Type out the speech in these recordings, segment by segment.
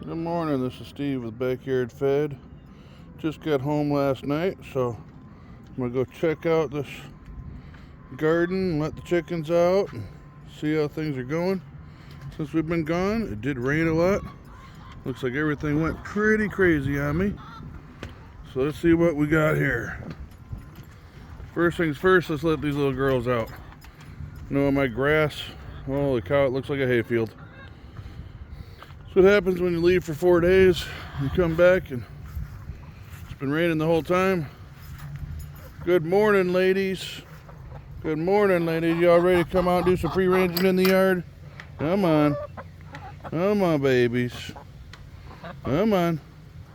Good morning, this is Steve with Backyard Fed. Just got home last night, so I'm gonna go check out this garden and let the chickens out and see how things are going. Since we've been gone, it did rain a lot. Looks like everything went pretty crazy on me. So let's see what we got here. First things first, let's let these little girls out. You know, my grass, holy cow, it looks like a hayfield. That's what happens when you leave for 4 days. You come back and it's been raining the whole time. Good morning, ladies. Good morning, ladies. Y'all ready to come out and do some free ranging in the yard? Come on. Come on, babies. Come on.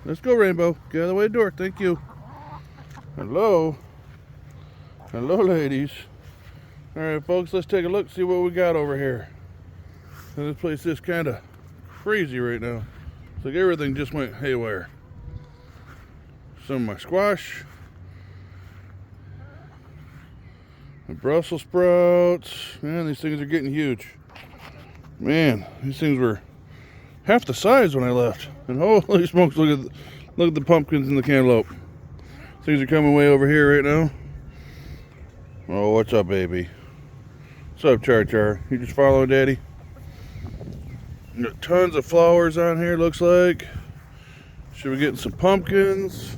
Let's go, Rainbow. Get out of the way of the door. Thank you. Hello. Hello, ladies. All right, folks, let's take a look, see what we got over here. This place is kind of crazy right now. It's like everything just went haywire. Some of my squash, the Brussels sprouts. Man, these things are getting huge. Man, these things were half the size when I left. And holy smokes, look at the pumpkins and the cantaloupe. Things are coming way over here right now. Oh, what's up, baby? What's up, Char Char? You just following Daddy? Got tons of flowers on here, looks like. Should be getting some pumpkins.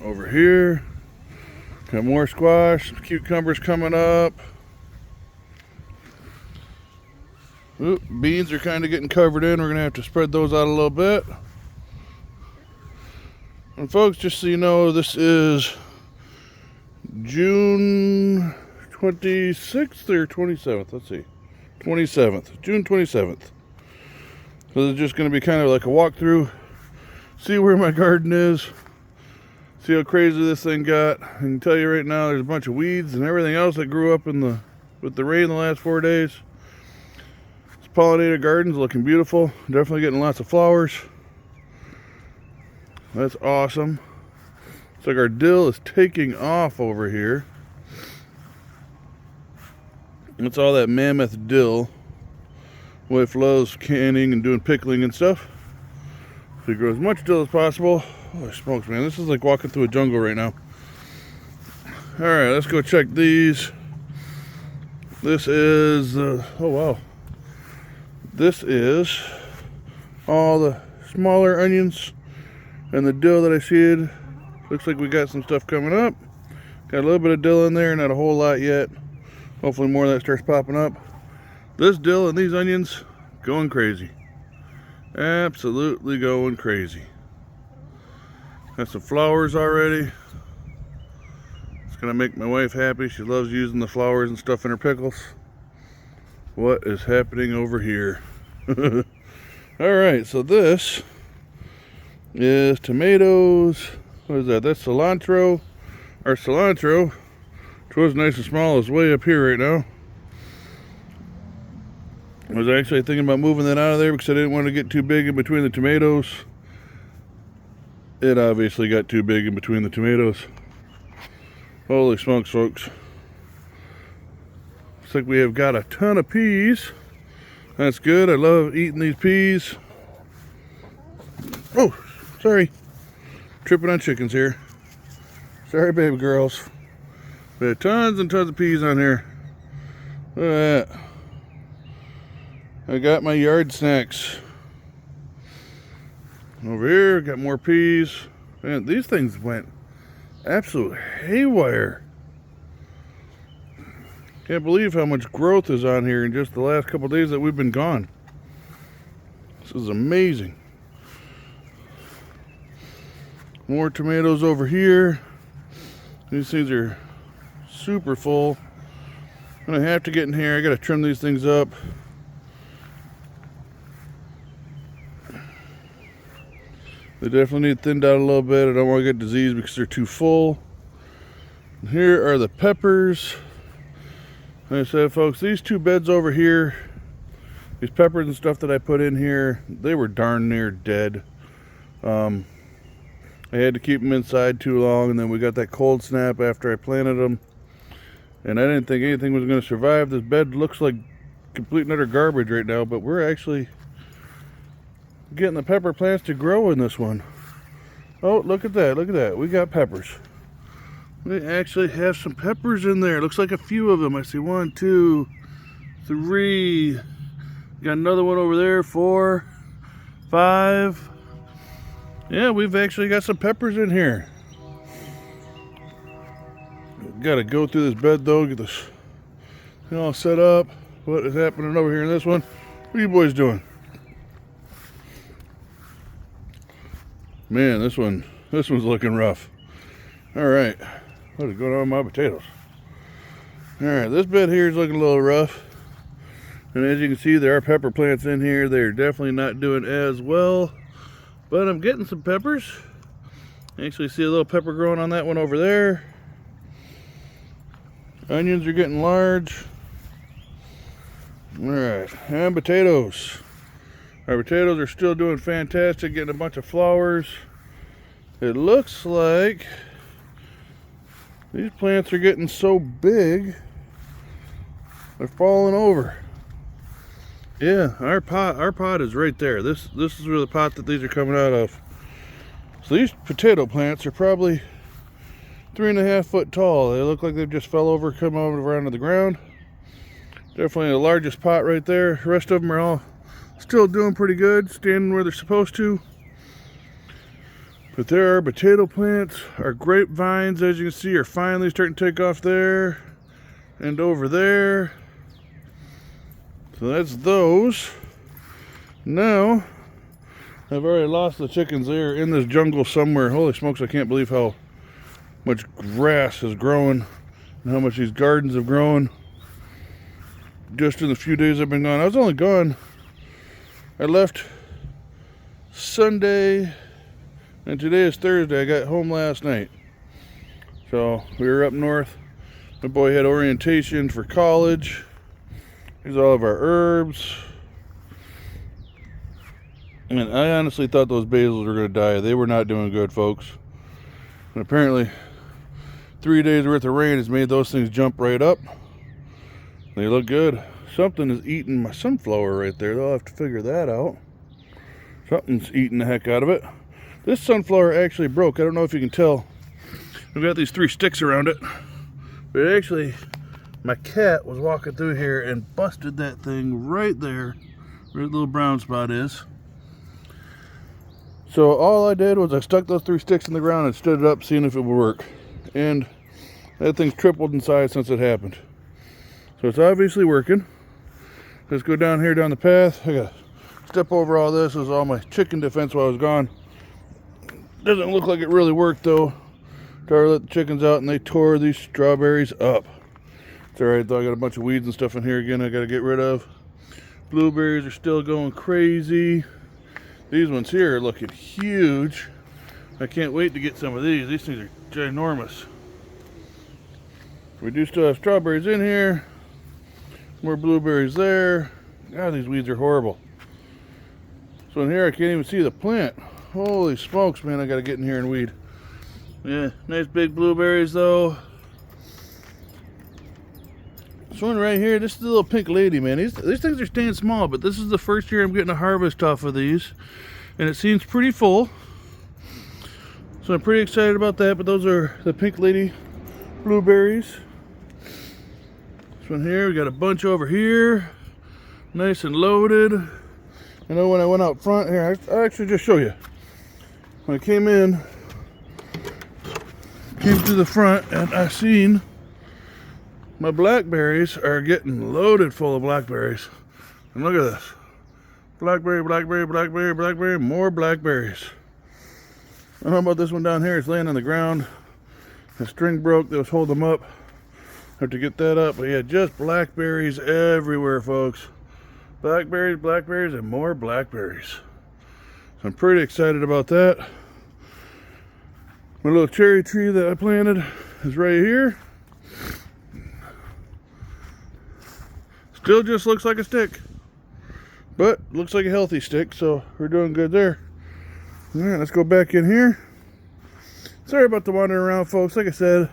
Over here. Got more squash, some cucumbers coming up. Oop, beans are kind of getting covered in. We're going to have to spread those out a little bit. And folks, just so you know, this is June 26th or 27th. Let's see. 27th. June 27th. So it's just going to be kind of like a walkthrough. See where my garden is. See how crazy this thing got. I can tell you right now, there's a bunch of weeds and everything else that grew up with the rain the last 4 days. This pollinated garden's looking beautiful. Definitely getting lots of flowers. That's awesome. Looks like our dill is taking off over here. It's all that mammoth dill. Wife loves canning and doing pickling and stuff. So you grow as much dill as possible. Holy smokes, man. This is like walking through a jungle right now. Alright, let's go check these. This is, oh wow. This is all the smaller onions and the dill that I seeded. Looks like we got some stuff coming up. Got a little bit of dill in there, not a whole lot yet. Hopefully more of that starts popping up. This dill and these onions, going crazy. Absolutely going crazy. Got some flowers already. It's gonna make my wife happy. She loves using the flowers and stuff in her pickles. What is happening over here? Alright, so this is tomatoes. What is that? That's cilantro. Our cilantro, which was nice and small, is way up here right now. I was actually thinking about moving that out of there because I didn't want to get too big in between the tomatoes. It obviously got too big in between the tomatoes. Holy smokes, folks. Looks like we have got a ton of peas. That's good. I love eating these peas. Oh, sorry. Tripping on chickens here. Sorry, baby girls. We have tons and tons of peas on here. Look at that. I got my yard snacks. Over here, got more peas. Man, these things went absolute haywire. Can't believe how much growth is on here in just the last couple days that we've been gone. This is amazing. More tomatoes over here. These things are super full. I'm gonna have to get in here. I gotta trim these things up. They definitely need thinned out a little bit. I don't want to get disease because they're too full. And here are the peppers. Like I said, folks, these two beds over here, these peppers and stuff that I put in here, they were darn near dead. I had to keep them inside too long, and then we got that cold snap after I planted them. And I didn't think anything was going to survive. This bed looks like complete and utter garbage right now, but we're actually getting the pepper plants to grow in this one. Oh, look at that, look at that. We got peppers. We actually have some peppers in there. Looks like a few of them. I see 1, 2, 3. Got another one over there, 4, 5. Yeah, we've actually got some peppers in here. Got to go through this bed though, get this all set up. What is happening over here in this one? What are you boys doing? Man, this one's looking rough. All right, what is going on with my potatoes? All right, this bed here is looking a little rough. And as you can see, there are pepper plants in here. They're definitely not doing as well. But I'm getting some peppers. Actually see a little pepper growing on that one over there. Onions are getting large. All right, and potatoes. Our potatoes are still doing fantastic, getting a bunch of flowers. It looks like these plants are getting so big, they're falling over. Yeah, our pot is right there. This is where the pot that these are coming out of. So these potato plants are probably 3.5 foot tall. They look like they've just fell over, come over onto the ground. Definitely the largest pot right there. The rest of them are all still doing pretty good, standing where they're supposed to. But there are potato plants. Our grapevines, as you can see, are finally starting to take off there and over there. So that's those. Now, I've already lost the chickens. They're in this jungle somewhere. Holy smokes, I can't believe how much grass is growing and how much these gardens have grown just in the few days I've been gone. I was only gone, I left Sunday and today is Thursday. I got home last night. So we were up north. My boy had orientation for college. Here's all of our herbs. And I honestly thought those basils were going to die. They were not doing good, folks. And apparently 3 days worth of rain has made those things jump right up. They look good. Something is eating my sunflower right there. They'll have to figure that out. Something's eating the heck out of it. This sunflower actually broke. I don't know if you can tell. We've got these 3 sticks around it. But actually, my cat was walking through here and busted that thing right there where the little brown spot is. So all I did was I stuck those 3 sticks in the ground and stood it up, seeing if it would work. And that thing's tripled in size since it happened. So it's obviously working. Let's go down here down the path. I gotta step over all this. This is all my chicken defense while I was gone. Doesn't look like it really worked though. Tried to let the chickens out and they tore these strawberries up. It's alright though, I got a bunch of weeds and stuff in here again I gotta get rid of. Blueberries are still going crazy. These ones here are looking huge. I can't wait to get some of these. These things are ginormous. We do still have strawberries in here. More blueberries there. God, these weeds are horrible. So in here I can't even see the plant. Holy smokes, man, I gotta get in here and weed. Yeah, nice big blueberries though. This one right here, this is the little pink lady, man. These things are staying small, but this is the first year I'm getting a harvest off of these. And it seems pretty full. So I'm pretty excited about that, but those are the pink lady blueberries. This one here, we got a bunch over here. Nice and loaded. I know when I went out front here, I'll actually just show you. When I came through the front and I seen my blackberries are getting loaded full of blackberries. And look at this. Blackberry, blackberry, blackberry, blackberry, more blackberries. I don't know about this one down here. It's laying on the ground. The string broke that was holding them up. Have to get that up. But yeah, just blackberries everywhere, folks. Blackberries, blackberries, and more blackberries. So I'm pretty excited about that. My little cherry tree that I planted is right here. Still just looks like a stick, but looks like a healthy stick, so we're doing good there. All right, let's go back in here. Sorry about the wandering around, folks. Like I said,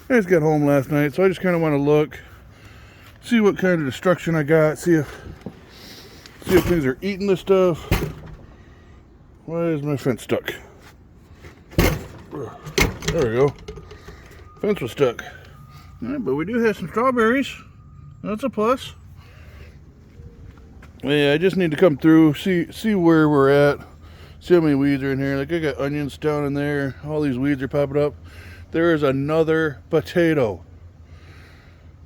I just got home last night, so I just kind of want to look, see what kind of destruction I got, see if things are eating the stuff. Why is my fence stuck? There we go. Fence was stuck. Alright, but we do have some strawberries. That's a plus. Yeah, I just need to come through, see where we're at, see how many weeds are in here. Like, I got onions down in there. All these weeds are popping up. There is another potato.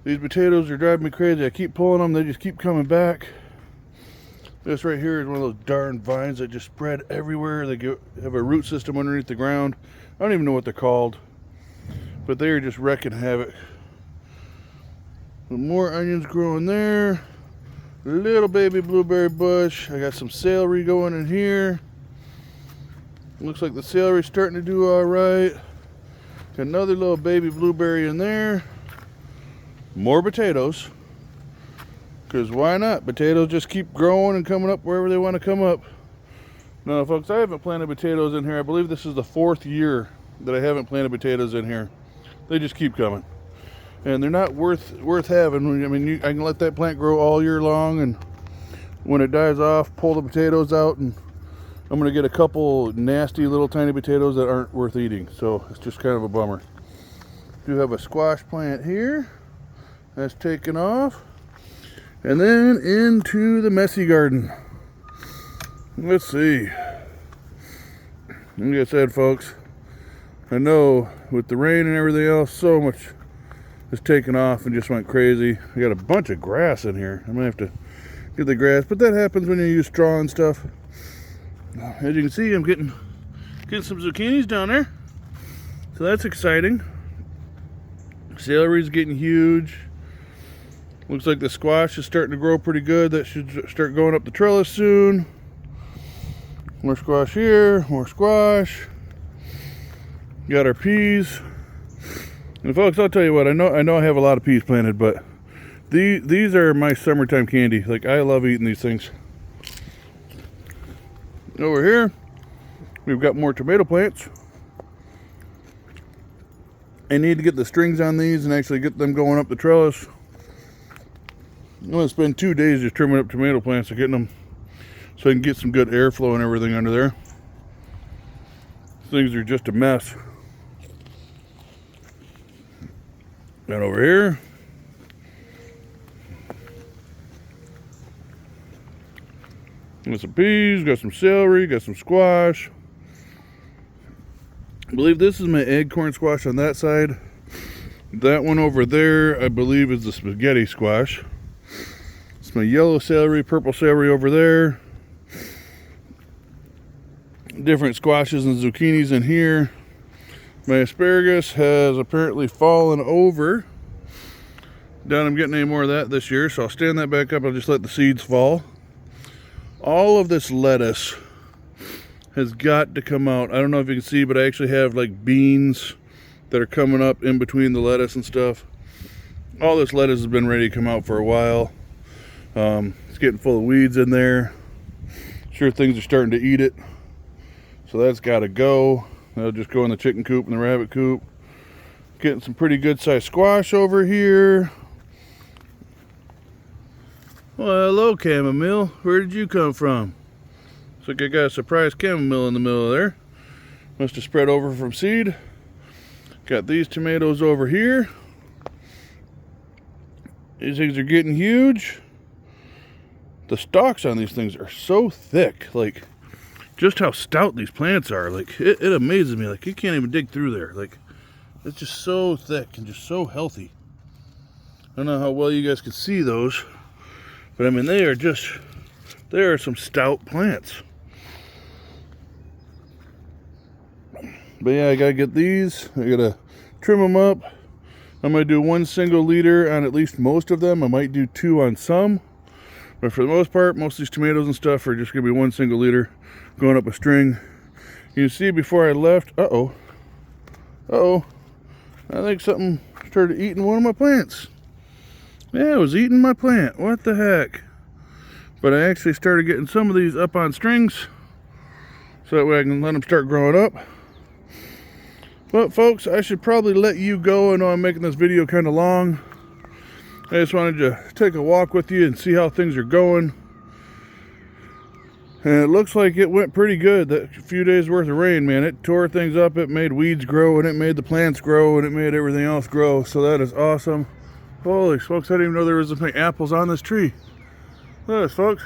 These potatoes are driving me crazy. I keep pulling them, they just keep coming back. This right here is one of those darn vines that just spread everywhere. They have a root system underneath the ground. I don't even know what they're called, but they are just wrecking havoc. More onions growing there. Little baby blueberry bush. I got some celery going in here. Looks like the celery's starting to do all right. Got another little baby blueberry in there. More potatoes. Because why not? Potatoes just keep growing and coming up wherever they want to come up. Now, folks, I haven't planted potatoes in here. I believe this is the 4th year that I haven't planted potatoes in here. They just keep coming. And they're not worth having. I mean, I can let that plant grow all year long, and when it dies off, pull the potatoes out, and I'm going to get a couple nasty little tiny potatoes that aren't worth eating. So it's just kind of a bummer. Do have a squash plant here. That's taken off. And then into the messy garden. Let's see. Like I said, folks, I know with the rain and everything else, so much has taken off and just went crazy. I got a bunch of grass in here. I might have to get the grass, but that happens when you use straw and stuff. As you can see, I'm getting some zucchinis down there, so that's exciting. Celery's getting huge. Looks like the squash is starting to grow pretty good. That should start going up the trellis soon. More squash here, more squash. Got our peas. And folks, I'll tell you what, I know I have a lot of peas planted, but these are my summertime candy. Like, I love eating these things. Over here, we've got more tomato plants. I need to get the strings on these and actually get them going up the trellis. I'm going to spend 2 days just trimming up tomato plants and getting them so I can get some good airflow and everything under there. Things are just a mess. And over here, got some peas, got some celery, got some squash. I believe this is my acorn squash on that side. That one over there, I believe, is the spaghetti squash. It's my yellow celery, purple celery over there. Different squashes and zucchinis in here. My asparagus has apparently fallen over. Doubt I'm getting any more of that this year, so I'll stand that back up. I'll just let the seeds fall. All of this lettuce has got to come out. I don't know if you can see, but I actually have like beans that are coming up in between the lettuce and stuff. All this lettuce has been ready to come out for a while. It's getting full of weeds in there. Sure, things are starting to eat it. So that's got to go. That'll just go in the chicken coop and the rabbit coop. Getting some pretty good sized squash over here. Well, hello, chamomile. Where did you come from? Looks like I got a surprise chamomile in the middle of there. Must have spread over from seed. Got these tomatoes over here. These things are getting huge. The stalks on these things are so thick. Like, just how stout these plants are. Like, it amazes me. Like, you can't even dig through there. Like, it's just so thick and just so healthy. I don't know how well you guys can see those, but I mean, they are some stout plants. But yeah, I gotta get these. I gotta trim them up. I'm gonna do 1 single liter on at least most of them. I might do 2 on some, but for the most part, most of these tomatoes and stuff are just gonna be 1 single liter going up a string. You can see before I left, I think something started eating one of my plants. Yeah, it was eating my plant. What the heck? But I actually started getting some of these up on strings, so that way I can let them start growing up. But folks, I should probably let you go. I know I'm making this video kind of long. I just wanted to take a walk with you and see how things are going. And it looks like it went pretty good. That few days worth of rain, man, it tore things up. It made weeds grow, and it made the plants grow, and it made everything else grow. So that is awesome. Holy smokes, I didn't even know there was this many apples on this tree. Look at this, folks.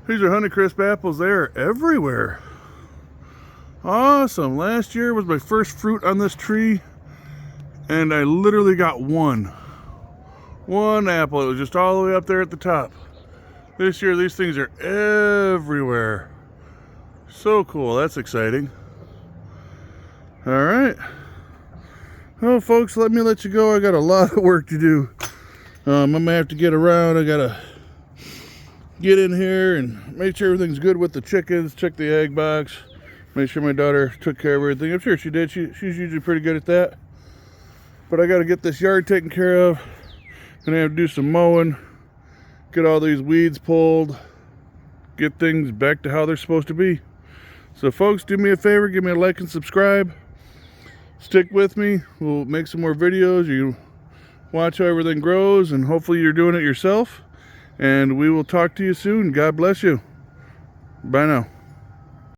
These are Honeycrisp apples. They are everywhere. Awesome. Last year was my first fruit on this tree, and I literally got one apple. It was just all the way up there at the top. This year, these things are everywhere. So cool. That's exciting. All right. Well, folks, let me let you go. I got a lot of work to do. I'm going to have to get around. I got to get in here and make sure everything's good with the chickens. Check the egg box. Make sure my daughter took care of everything. I'm sure she did. She's usually pretty good at that. But I got to get this yard taken care of. Gonna have to do some mowing. Get all these weeds pulled, get things back to how they're supposed to be. So folks, do me a favor, give me a like and subscribe. Stick with me, we'll make some more videos. You watch how everything grows, and hopefully you're doing it yourself. And we will talk to you soon. God bless you. Bye now.